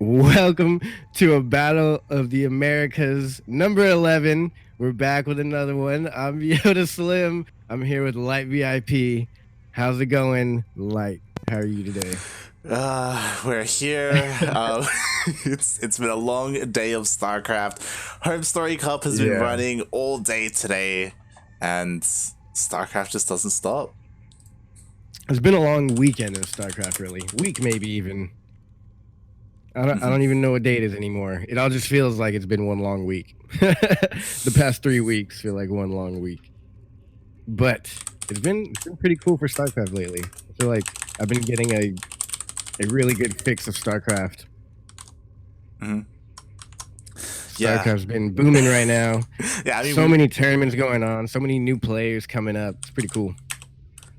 Welcome to a Battle of the Americas number 11. We're back with another one. I'm Yodaslim. I'm here with Light VIP. How's it going, Light? How are you today? We're here. It's been a long day of StarCraft. Home Story Cup has been running all day today, and StarCraft just doesn't stop. It's been a long weekend of StarCraft, really. Week, maybe even. I don't even know what day it is anymore. It all just feels like it's been one long week. The past 3 weeks feel like one long week. But it's been pretty cool for StarCraft lately. I feel like I've been getting a really good fix of StarCraft. StarCraft's been booming right now. Yeah, I mean, so many tournaments going on, so many new players coming up. It's pretty cool.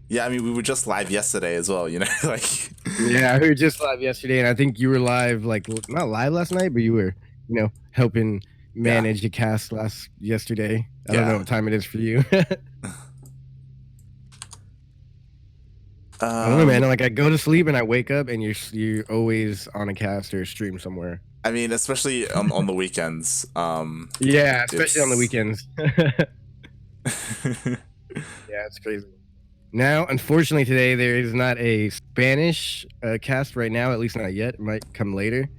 Yeah, I mean, we were just live yesterday as well, you know, like. Yeah, we were just live yesterday, and I think you were live, like not live last night, but you were, helping manage the cast yesterday. I don't know what time it is for you. I don't know, man. Like I go to sleep and I wake up, and you're always on a cast or a stream somewhere. I mean, especially on the weekends. Yeah, especially on the weekends. Yeah, it's crazy. Now, unfortunately, today there is not a Spanish cast right now, at least not yet. It might come later.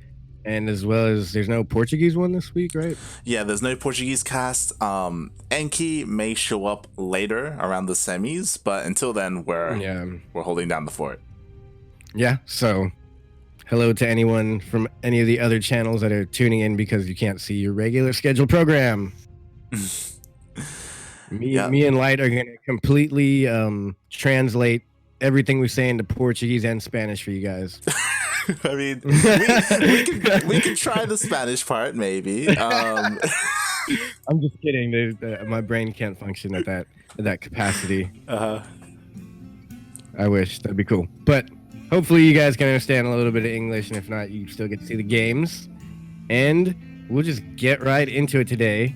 And as well as there's no Portuguese one this week, right? Yeah, there's no Portuguese cast. NA-LatAm may show up later around the semis, but until then, we're holding down the fort. Yeah, so hello to anyone from any of the other channels that are tuning in because you can't see your regular scheduled program. Me and Light are going to completely translate everything we say into Portuguese and Spanish for you guys. I mean, we can try the Spanish part, maybe. I'm just kidding. My brain can't function at that capacity. I wish. That'd be cool. But hopefully you guys can understand a little bit of English, and if not, you still get to see the games. And we'll just get right into it today.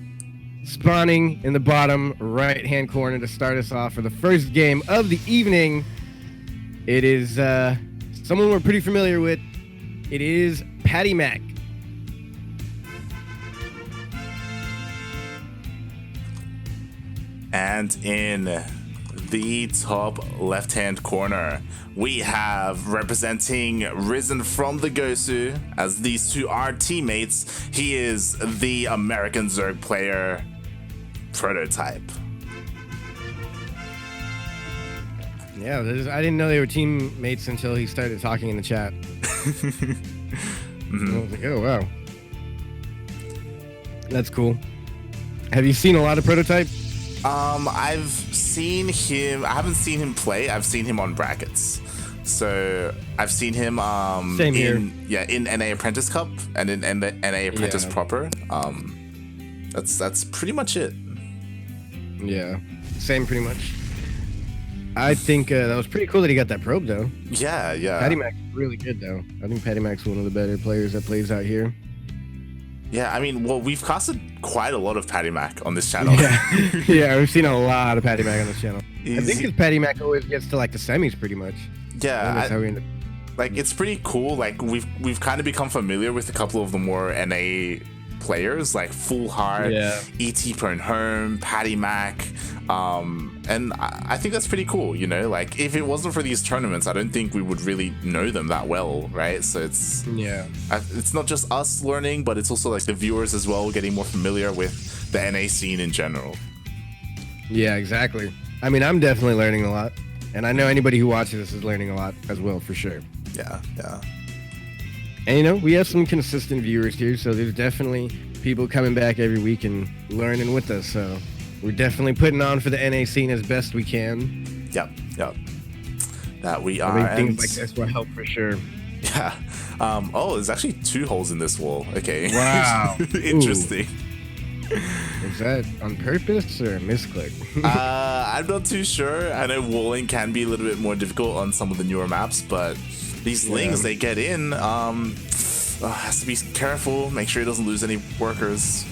Spawning in the bottom right-hand corner to start us off for the first game of the evening. It is someone we're pretty familiar with. It is PattyMac. And in the top left-hand corner, we have, representing Risen from the Gosu, as these two are teammates, he is the American Zerg player, Prototype. Yeah, I didn't know they were teammates until he started talking in the chat. I was like, oh, wow. That's cool. Have you seen a lot of Prototype? I've seen him. I haven't seen him play. I've seen him on brackets. So I've seen him Same here. In NA Apprentice Cup and in NA Apprentice proper. That's pretty much it. Yeah, same pretty much. I think that was pretty cool that he got that probe though. Yeah. PattyMac's really good though. I think PattyMac's one of the better players that plays out here. Yeah, I mean, well, we've casted quite a lot of PattyMac on this channel. Yeah, we've seen a lot of PattyMac on this channel. I think his PattyMac always gets to like the semis pretty much. Yeah, that's how we end up. Like it's pretty cool. Like we've kind of become familiar with a couple of the more NA players, like Full Heart, ET Prone Home, PattyMac, and I think that's pretty cool. You know, like if it wasn't for these tournaments, I don't think we would really know them that well, right? So it's not just us learning, but it's also like the viewers as well getting more familiar with the NA scene in general. Yeah, exactly. I mean, I'm definitely learning a lot, and I know anybody who watches this is learning a lot as well, for sure. Yeah. And we have some consistent viewers here, so there's definitely people coming back every week and learning with us. So we're definitely putting on for the NA scene as best we can. Yep. That we are. I think things like this will help for sure. Yeah. There's actually 2 holes in this wall. Okay. Wow. Interesting. Is that on purpose or a misclick? I'm not too sure. I know walling can be a little bit more difficult on some of the newer maps, but these lings they get in, has to be careful, make sure he doesn't lose any workers.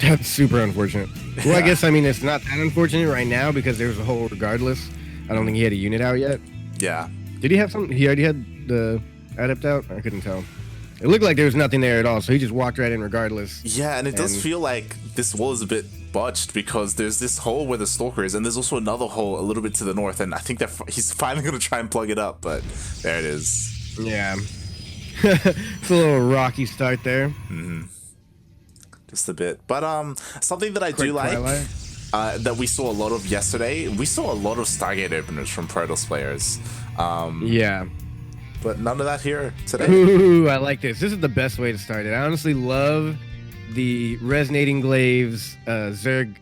That's super unfortunate. Well, I guess, it's not that unfortunate right now because there's a hole regardless. I don't think he had a unit out yet. Yeah. Did he have some? He already had the adept out? I couldn't tell. It looked like there was nothing there at all, so he just walked right in regardless. Yeah, and it does feel like this wall is a bit botched because there's this hole where the stalker is, and there's also another hole a little bit to the north, and I think that he's finally going to try and plug it up, but there it is. Yeah. It's a little rocky start there. Just a bit. But something that I do like, that we saw a lot of yesterday, we saw a lot of Stargate openers from Protoss players. Yeah. But none of that here today. Ooh, I like this. This is the best way to start it. I honestly love the resonating glaives Zerg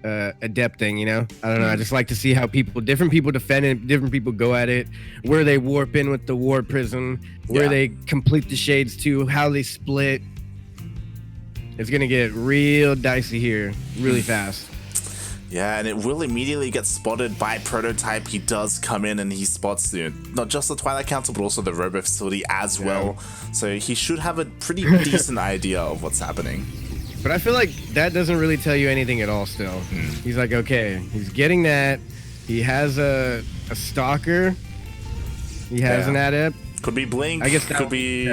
adept thing, you know? I don't know. I just like to see how different people defend it, different people go at it, where they warp in with the warp prism, where they complete the shades too, how they split. It's going to get real dicey here really fast. Yeah, and it will immediately get spotted by Prototype. He does come in and he spots not just the Twilight Council, but also the Robo facility as well. So he should have a pretty decent idea of what's happening. But I feel like that doesn't really tell you anything at all still. He's like, okay, he's getting that. He has a stalker. He has an adept. Could be Blink. I guess that could be...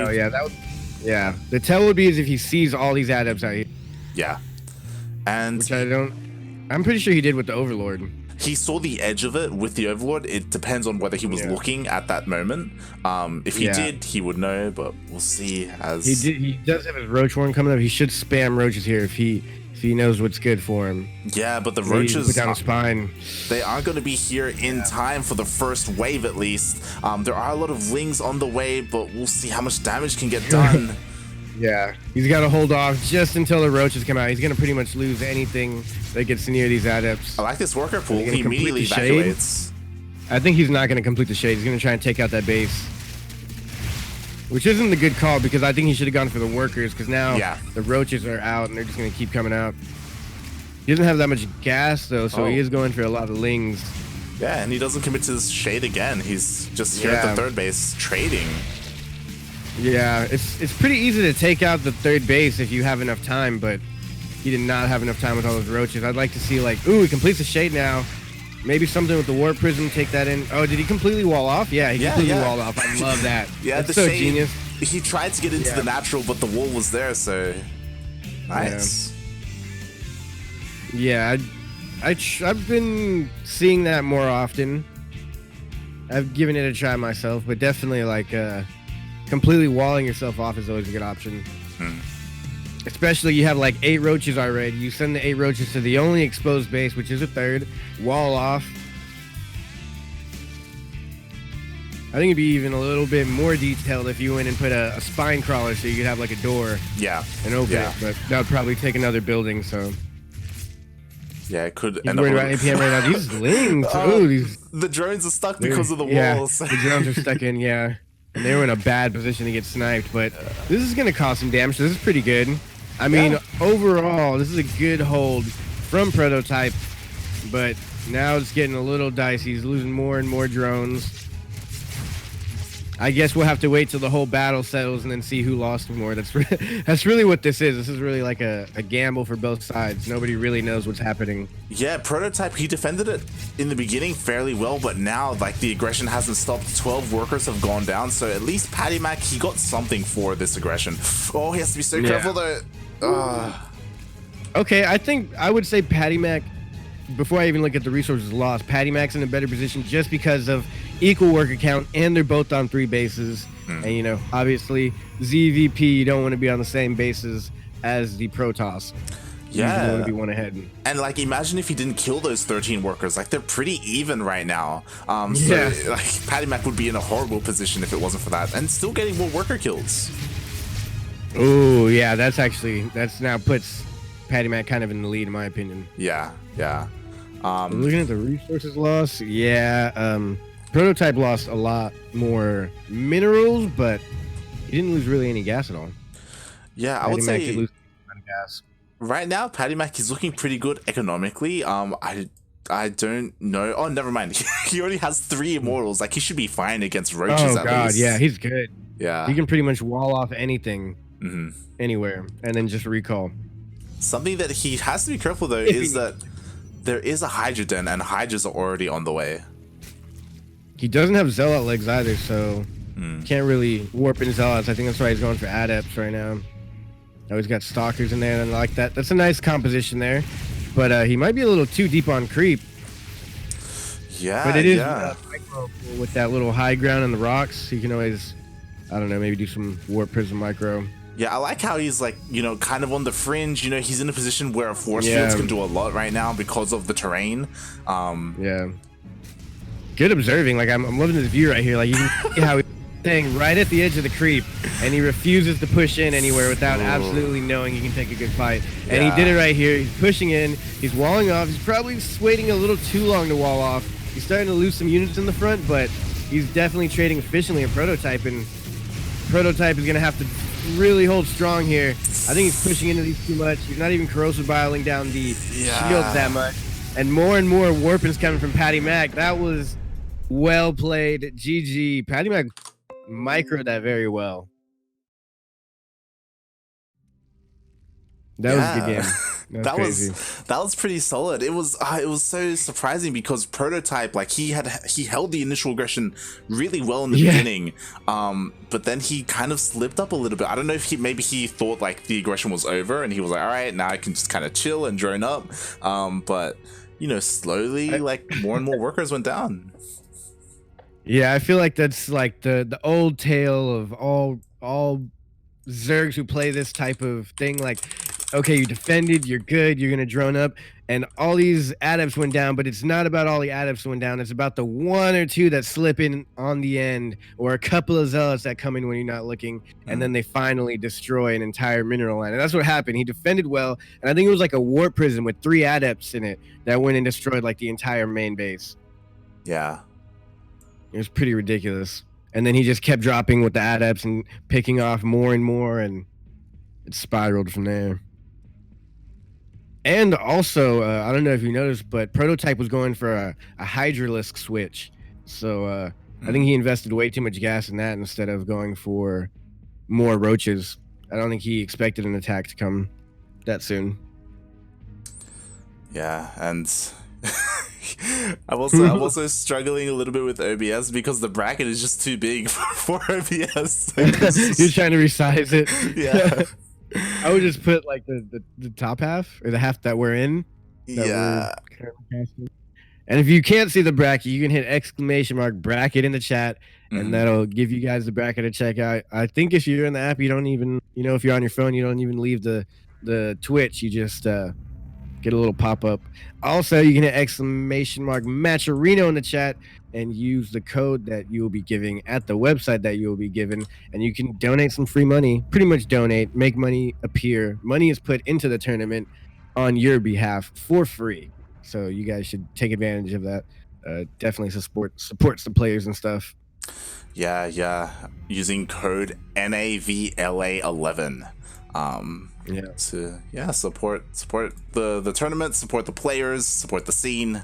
Yeah, the tell would be is if he sees all these adepts out here. Yeah. And... Which I'm pretty sure he did with the Overlord. He saw the edge of it with the Overlord. It depends on whether he was looking at that moment. If he did, he would know, but we'll see as... He does have his Roach Horn coming up. He should spam Roaches here if he knows what's good for him. Yeah, but the Roaches... Put down a spine. They aren't going to be here in time for the first wave, at least. There are a lot of Lings on the way, but we'll see how much damage can get done. Yeah, he's got to hold off just until the Roaches come out. He's going to pretty much lose anything that gets near these adepts. I like this worker pool. He immediately evacuates. I think he's not going to complete the shade. He's going to try and take out that base. Which isn't a good call because I think he should have gone for the workers because now the Roaches are out and they're just going to keep coming out. He doesn't have that much gas though, so he is going for a lot of Lings. Yeah, and he doesn't commit to this shade again. He's just here at the third base trading. Yeah, it's pretty easy to take out the third base if you have enough time, but he did not have enough time with all those Roaches. I'd like to see like, ooh, he completes the shade now. Maybe something with the Warp Prism, take that in. Oh, did he completely wall off? Yeah, he completely walled off. I love that. Yeah, that's so shade, genius. He tried to get into the natural, but the wall was there, so nice. Yeah, I've been seeing that more often. I've given it a try myself, but definitely like completely walling yourself off is always a good option. Especially you have like 8 Roaches already. You send the 8 Roaches to the only exposed base, which is a third. Wall off. I think it'd be even a little bit more detailed if you went and put a spine crawler so you could have like a door. Yeah. And open it, but that would probably take another building, so. Yeah, it could. He's worried about APM right now. These Lings. The drones are stuck because of the walls. The drones are stuck in, and they were in a bad position to get sniped, but this is going to cause some damage. So this is pretty good. I mean, overall, this is a good hold from Prototype, but now it's getting a little dicey. He's losing more and more drones. I guess we'll have to wait till the whole battle settles and then see who lost more. That's really what this is. This is really like a gamble for both sides. Nobody really knows what's happening. Yeah, Prototype, he defended it in the beginning fairly well, but now like the aggression hasn't stopped. 12 workers have gone down, so at least PattyMac, he got something for this aggression. Oh, he has to be so careful though. Okay, I think I would say PattyMac, before I even look at the resources lost, PattyMac's in a better position just because of equal worker count, and they're both on 3 bases. And obviously ZVP, you don't want to be on the same bases as the Protoss. You want to be one ahead. And like, imagine if he didn't kill those 13 workers. Like, they're pretty even right now. So like, PattyMac would be in a horrible position if it wasn't for that, and still getting more worker kills. Oh yeah, that's now puts PattyMac kind of in the lead in my opinion. Yeah. Looking at the resources loss, Prototype lost a lot more minerals, but he didn't lose really any gas at all. Yeah, I would say did lose gas. Right now, PattyMac is looking pretty good economically. I don't know. Oh, never mind. He already has 3 immortals. Like, he should be fine against Roaches at least. Yeah, he's good. Yeah. He can pretty much wall off anything, anywhere, and then just recall. Something that he has to be careful, though, is that there is a Hydra den, and Hydras are already on the way. He doesn't have Zealot legs either, so Can't really warp in Zealots. I think that's why he's going for Adepts right now. Oh, he's got Stalkers in there and I like that. That's a nice composition there. But he might be a little too deep on creep. Yeah, but it is micro with that little high ground and the rocks. You can always, I don't know, maybe do some Warp Prism micro. Yeah, I like how he's like, you know, kind of on the fringe. You know, he's in a position where force fields can do a lot right now because of the terrain. Yeah. Good observing. Like I'm loving this view right here. Like you can see how he's staying right at the edge of the creep, and he refuses to push in anywhere without absolutely knowing he can take a good fight. And he did it right here. He's pushing in. He's walling off. He's probably waiting a little too long to wall off. He's starting to lose some units in the front, but he's definitely trading efficiently in Prototype, and Prototype is going to have to really hold strong here. I think he's pushing into these too much. He's not even corrosive biling down the shields that much. And more warping's coming from PattyMac. That was well played. GG. PattyMac microed that very well. That was a good game. That was pretty solid. It was so surprising because Prototype, like he held the initial aggression really well in the beginning, but then he kind of slipped up a little bit. I don't know if maybe he thought like the aggression was over and he was like, all right, now I can just kind of chill and drone up. But you know, slowly like more and more workers went down. Yeah, I feel like that's like the old tale of all Zergs who play this type of thing. Like, okay, you defended, you're good, you're gonna drone up, and all these adepts went down, but it's not about all the adepts went down, it's about the one or two that slip in on the end, or a couple of zealots that come in when you're not looking, and then they finally destroy an entire mineral line. And that's what happened. He defended well, and I think it was like a warp prison with 3 adepts in it that went and destroyed like the entire main base. Yeah. It was pretty ridiculous. And then he just kept dropping with the adepts and picking off more and more, and it spiraled from there. And also, I don't know if you noticed, but Prototype was going for a Hydralisk switch. So I think he invested way too much gas in that instead of going for more roaches. I don't think he expected an attack to come that soon. Yeah, and I'm also struggling a little bit with OBS because the bracket is just too big for OBS. You're trying to resize it. Yeah. I would just put like the top half or the half that we're in. Yeah. And if you can't see the bracket, you can hit ! bracket in the chat, and that'll give you guys the bracket to check out. I think if you're in the app, you don't even, you know, if you're on your phone, you don't even leave the Twitch. You just get a little pop-up. Also, you can hit ! Matcherino in the chat and use the code that you will be giving at the website that you will be given, and you can donate some free money. Pretty much donate, make money appear. Money is put into the tournament on your behalf for free. So you guys should take advantage of that. Definitely supports the players and stuff. Yeah. Using code NAVLA11. To support the tournament, support the players, support the scene.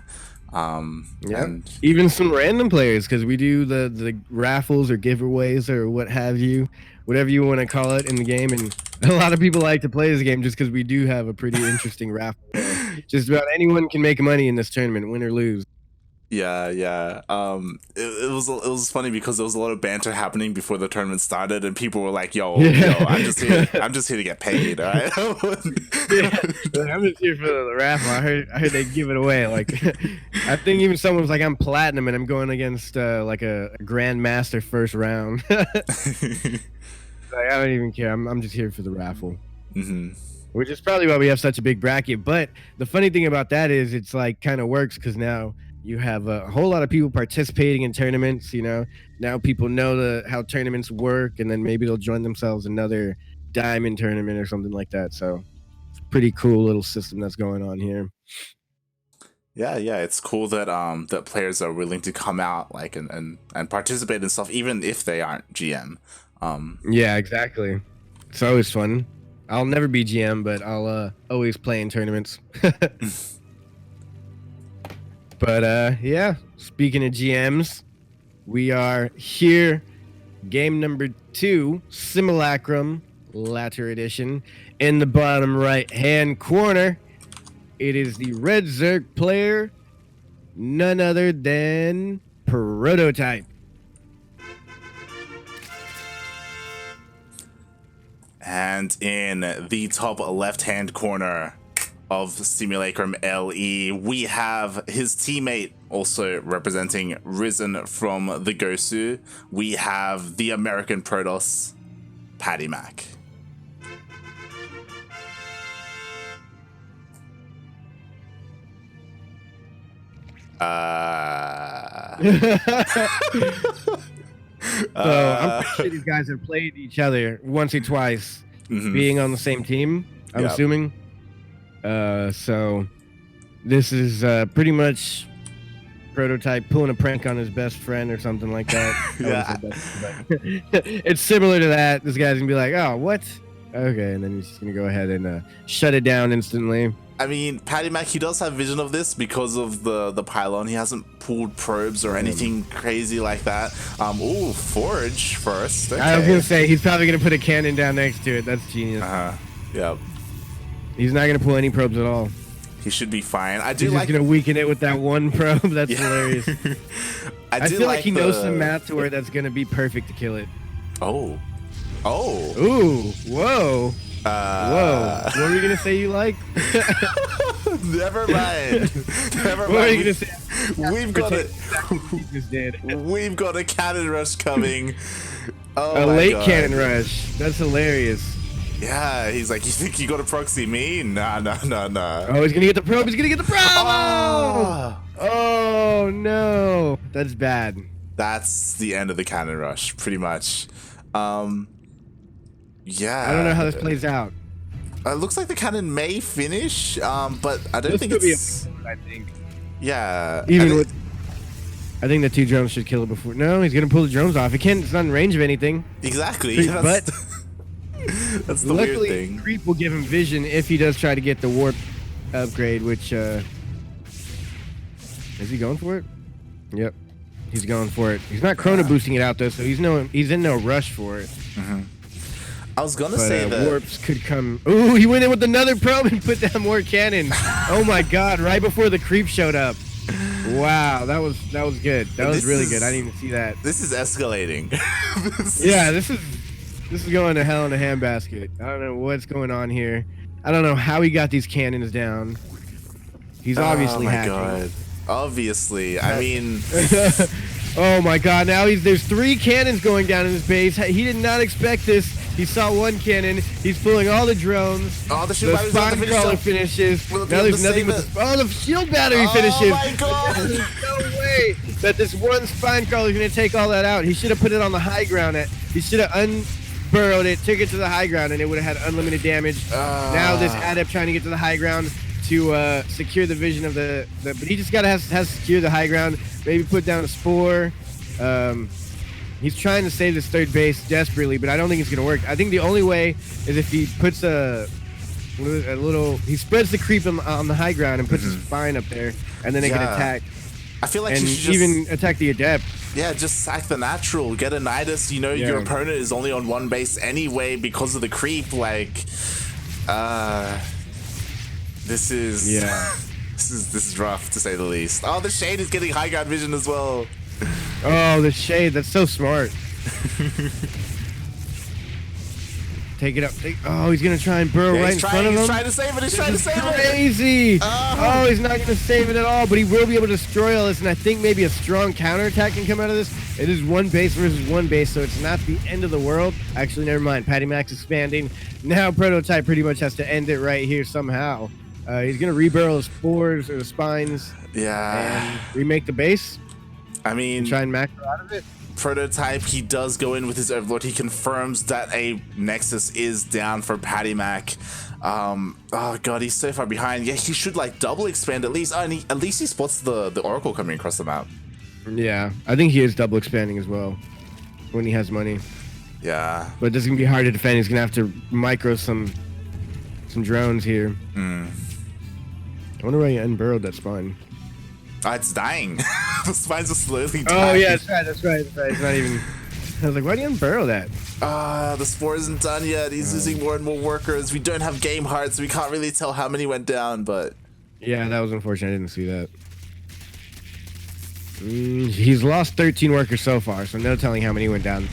And even some random players, because we do the raffles or giveaways or what have you, whatever you want to call it in the game, and a lot of people like to play this game just because we do have a pretty interesting raffle. Just about anyone can make money in this tournament, win or lose. Yeah. It was funny because there was a lot of banter happening before the tournament started, and people were like, "Yo, I'm just here to get paid, all right?" I'm just here for the raffle. I heard they give it away. Like, I think even someone was like, "I'm platinum and I'm going against like a grandmaster first round." Like, I don't even care. I'm just here for the raffle. Which is probably why we have such a big bracket. But the funny thing about that is it's like kind of works because now you have a whole lot of people participating in tournaments. You know, now people know how tournaments work, and then maybe they'll join themselves another diamond tournament or something like that. So it's a pretty cool little system that's going on here. Yeah, it's cool that that players are willing to come out like and participate in stuff even if they aren't GM. Yeah, exactly. It's always fun. I'll never be GM, but I'll always play in tournaments. But yeah, speaking of GMs, we are here. Game number 2, Simulacrum Latter Edition. In the bottom right-hand corner, it is the Red Zerg player, none other than Prototype. And in the top left-hand corner of Simulacrum LE, we have his teammate also representing Risen from the Gosu. We have the American Protoss, PattyMac. So I'm pretty sure these guys have played each other once or twice, being on the same team, I'm assuming. So this is pretty much Prototype pulling a prank on his best friend or something like that. It's similar to that. This guy's gonna be like, oh, what? Okay, and then he's just gonna go ahead and shut it down instantly. I mean, PattyMac, he does have vision of this because of the pylon. He hasn't pulled probes or anything crazy like that. Ooh, Forge first. Okay. I was gonna say he's probably gonna put a cannon down next to it. That's genius. Yep. He's not gonna pull any probes at all. He should be fine. He's just gonna weaken it with that one probe. That's hilarious. I feel like he knows some math to where that's gonna be perfect to kill it. Oh. Ooh. Whoa. Whoa. What were you gonna say you like? Never mind. What were you gonna say? We've got a cannon rush coming. Oh, a late cannon rush. That's hilarious. Yeah, he's like, you think you got to proxy me? Nah. Oh, he's gonna get the probe. He's gonna get the probe. Oh no, that's bad. That's the end of the cannon rush, pretty much. Yeah. I don't know how this plays out. It looks like the cannon may finish, but I don't think it's. I think. Yeah. I think the 2 drones should kill it before. No, he's gonna pull the drones off. It can't. It's not in range of anything. Exactly. But that's the weird thing. Creep will give him vision if he does try to get the warp upgrade. Which is he going for it? Yep, he's going for it. He's not chrono boosting it out though, so he's in no rush for it. I was gonna say that warps could come. Ooh, he went in with another probe and put down more cannon. Oh my god! Right before the creep showed up. Wow, that was good. That was really good. I didn't even see that. This is escalating. This is going to hell in a handbasket. I don't know what's going on here. I don't know how he got these cannons down. He's obviously hacking. Oh my god. Obviously. I mean. Oh my god, now there's 3 cannons going down in his base. He did not expect this. He saw 1 cannon. He's pulling all the drones. Oh, the shield spine crawler finishes. Now there's nothing but the shield battery finishes. Oh my god! There's no way that this one spine crawler is going to take all that out. He should have put it on the high ground. He should have unburrowed it, took it to the high ground, and it would have had unlimited damage. Now this adept trying to get to the high ground to secure the vision of the but he just has to secure the high ground. Maybe put down a spore. He's trying to save this 3rd base desperately, but I don't think it's gonna work. I think the only way is if he puts he spreads the creep on the high ground and puts his spine up there, and then they can attack. I feel like and you should even attack the adept. Yeah, just sack the natural, get a Nidus. You know, your opponent is only on 1 base anyway because of the creep. Like, this is this is rough to say the least. Oh, the Shade is getting high ground vision as well. Oh, the Shade, that's so smart. Take it up. Oh, he's gonna try and burrow right in front of him. He's trying to save it. He's trying to save it. Crazy. Oh, he's not gonna save it at all, but he will be able to destroy all this, and I think maybe a strong counterattack can come out of this. It is 1 base versus 1 base, so it's not the end of the world. Actually, never mind. PattyMac's expanding. Now Prototype pretty much has to end it right here somehow. He's gonna reburrow the spores or the spines. Yeah. And remake the base. I mean, try and macro out of it. Prototype, he does go in with his Overlord. He confirms that a Nexus is down for PattyMac. Oh god, he's so far behind. Yeah, he should like double expand at least. Oh, and at least he spots the Oracle coming across the map. Yeah, I think he is double expanding as well when he has money. Yeah, but this is gonna be hard to defend. He's gonna have to micro some drones here. I wonder why he unburrowed that spine. It's dying. The spines are slowly dying. Oh yeah, that's right. It's not even. I was like, why do you unburrow that? The spore isn't done yet. He's losing more and more workers. We don't have game hearts. We can't really tell how many went down, but yeah, that was unfortunate. I didn't see that. He's lost 13 workers so far, so no telling how many went down.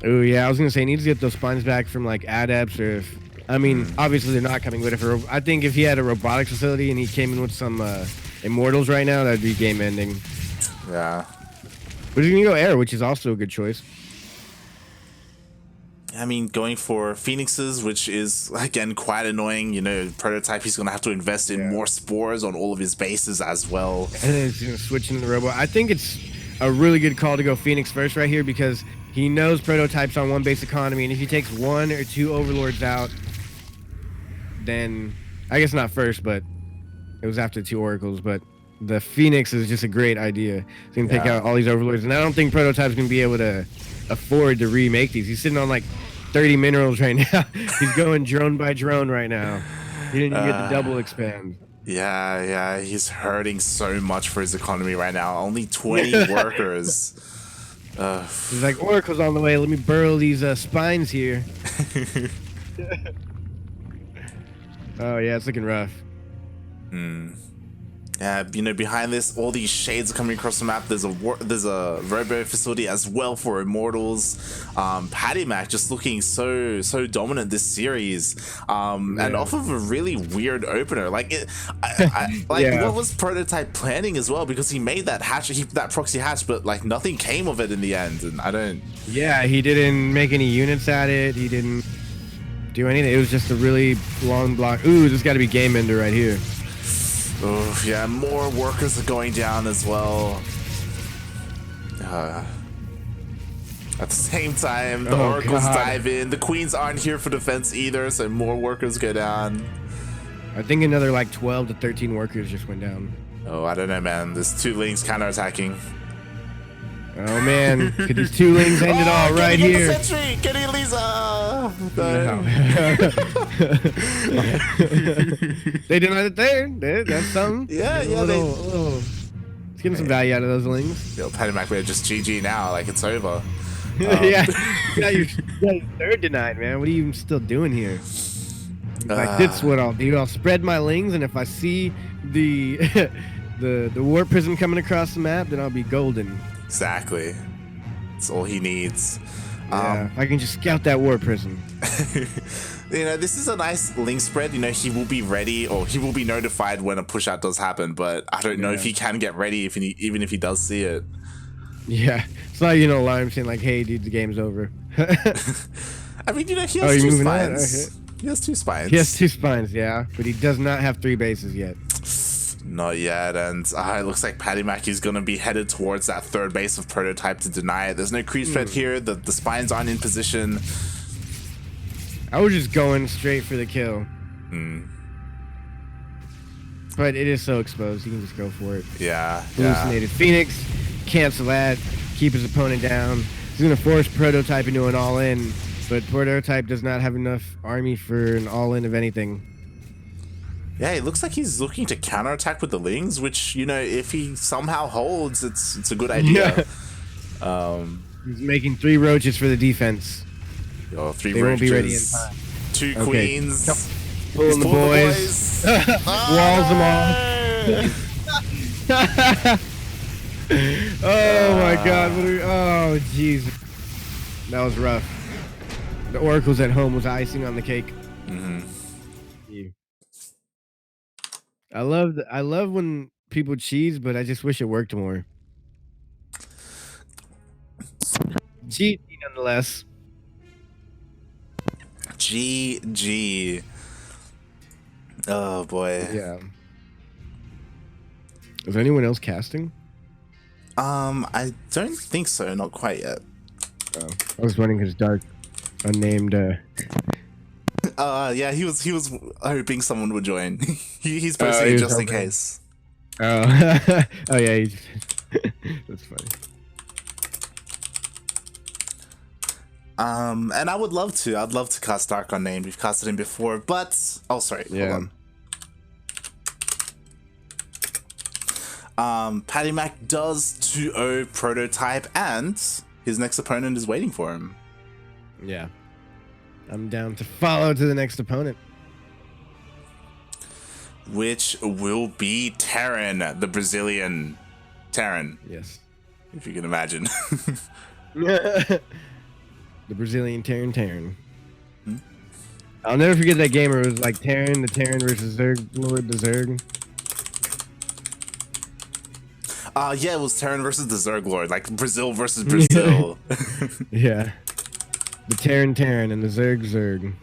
Oh yeah, I was gonna say he needs to get those spines back from like adepts, or if I mean, obviously they're not coming. But I think if he had a robotics facility and he came in with some immortals right now, that'd be game ending. Yeah. But he's gonna go air, which is also a good choice. I mean, going for Phoenixes, which is, again, quite annoying. You know, Prototype, he's going to have to invest in more spores on all of his bases as well. And then he's going to switch into the Robo. I think it's a really good call to go Phoenix first right here because he knows Prototype's on one base economy, and if he takes 1 or 2 Overlords out, then, I guess not first, but it was after 2 Oracles, but the Phoenix is just a great idea. He's going to pick out all these Overlords, and I don't think Prototype's going to be able to afford to remake these. He's sitting on like 30 minerals right now. He's going drone by drone right now. He didn't even get the double expand. Yeah, he's hurting so much for his economy right now. Only 20 workers. He's like, Oracle's on the way. Let me burrow these spines here. Oh yeah, it's looking rough. Yeah, you know, behind this, all these shades are coming across the map. There's a robo facility as well for immortals. PattyMac just looking so dominant this series, and off of a really weird opener. Like what was Prototype planning as well? Because he made that hatch, that proxy hatch, but like nothing came of it in the end. And I don't. Yeah, he didn't make any units at it. He didn't do anything. It was just a really long block. Ooh, there's got to be game ender right here. Oh, yeah, more workers are going down as well. At the same time, the Oracles dive in. The Queens aren't here for defense either, so more workers go down. I think another like 12 to 13 workers just went down. Oh, I don't know, man. There's 2 Lings counterattacking. Oh, man. Could these 2 Lings end it all right here? The sentry! Get in, Lisa! No. They denied it there. That's something. Yeah. It's getting some value out of those Lings. Yo, PattyMac, we're just GG now. Like, it's over. Yeah. You got your 3rd denied, man. What are you even still doing here? Like, this is what I'll do. I'll spread my Lings, and if I see the the warp prism coming across the map, then I'll be golden. Exactly. That's all he needs. Yeah, I can just scout that warp prism. You know, this is a nice link spread. You know, he will be ready, or he will be notified when a push out does happen, but I don't know if he can get ready even if he does see it. Yeah, it's not, you know, alarm saying like, hey dude, the game's over. I mean, you know, he has 2 spines. Okay. He has 2 spines. He has 2 spines, yeah, but he does not have 3 bases yet. Not yet, and it looks like PattyMac is going to be headed towards that 3rd base of Prototype to deny it. There's no creep threat here. The spines aren't in position. I was just going straight for the kill. But it is so exposed, he can just go for it. Yeah. Hallucinated Phoenix, cancel that, keep his opponent down. He's going to force Prototype into an all-in, but Prototype does not have enough army for an all-in of anything. Yeah, it looks like he's looking to counterattack with the Lings, which, you know, if he somehow holds, it's a good idea. He's making 3 roaches for the defense. Oh, 3 they roaches. Won't be ready in time. 2 queens. Pulling the boys. Walls them all. Oh my god. Oh, jeez. That was rough. The Oracles at home was icing on the cake. I love when people cheese, but I just wish it worked more. GG nonetheless. GG. Oh boy. Yeah. Is anyone else casting? I don't think so. Not quite yet. Oh, I was wondering because Dark unnamed. Yeah, he was hoping someone would join. He's posting it just in case. Oh, oh yeah, that's funny. And I'd love to cast Dark Unnamed. We've casted him before, but hold on. PattyMac does 2-0 Prototype, and his next opponent is waiting for him. Yeah. I'm down to follow to the next opponent. Which will be Terran, the Brazilian Terran. Yes. If you can imagine. The Brazilian Terran. Hmm? I'll never forget that game where it was like Terran versus Zerg Lord the Zerg. Yeah, it was Terran versus the Zerg Lord, like Brazil versus Brazil. Yeah. The Terran and the Zerg.